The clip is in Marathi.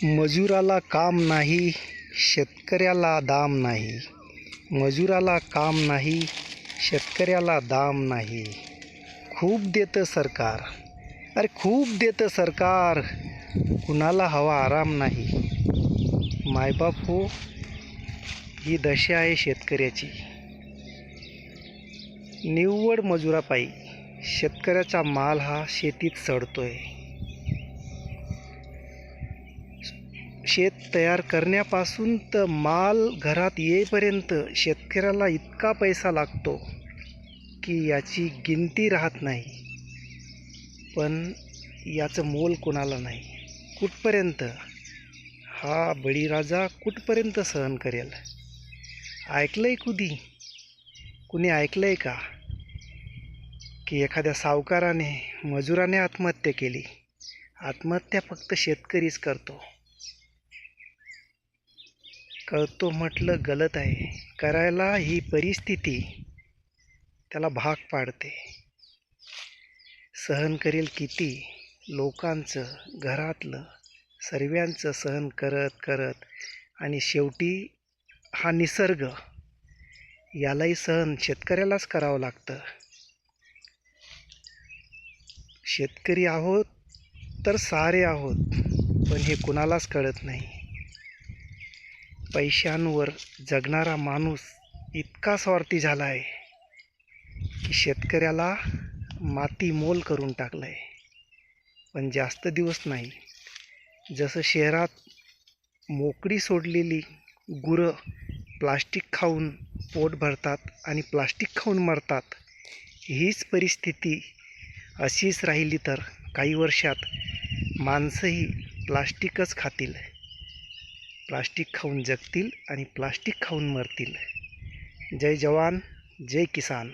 मजुराला काम नाही, शेतकऱ्याला दाम नाही. मजुराला काम नाही, शेतकऱ्याला दाम नाही. खूप देतं सरकार, अरे खूप देतं सरकार, कुणाला हवा आराम नाही. मायबाप हो, ही दशा आहे शेतकऱ्याची. निव्वळ मजुरापायी शेतकऱ्याचा माल हा शेतीत सडतोय. शेत तयार करण्यापासून तर माल घरात येईपर्यंत शेतकऱ्याला इतका पैसा लागतो की याची गिनती राहत नाही. पण याचं मोल कोणाला नाही. कुठपर्यंत हा बळीराजा कुठपर्यंत सहन करेल? ऐकलंय कुणी ऐकलंय का की एखाद्या सावकाराने मजुराने आत्महत्या केली? आत्महत्या फक्त शेतकरीच करतो. करतो म्हटलं गलत आहे. करायला ही परिस्थिती त्याला भाग पाडते. सहन करेल किती लोकांचं, घरातलं सर्वांचं सहन करत करत, आणि शेवटी हा निसर्ग, यालाही सहन शेतकऱ्यालाच करावं लागतं. शेतकरी आहोत तर सारे आहोत, पण हे कुणालाच कळत नाही. पैशांवर जगणारा माणूस इतका स्वार्थी झाला आहे की शेतकऱ्याला माती मोल करून टाकलं आहे. पण जास्त दिवस नाही. जसं शहरात मोकळी सोडलेली गुरं प्लास्टिक खाऊन पोट भरतात आणि प्लास्टिक खाऊन मरतात, हीच परिस्थिती अशीच राहिली तर काही वर्षात माणसंही प्लास्टिकच खातील. प्लास्टिक खाऊन जगतील आणि प्लास्टिक खाऊन मरतील. जय जवान, जय किसान.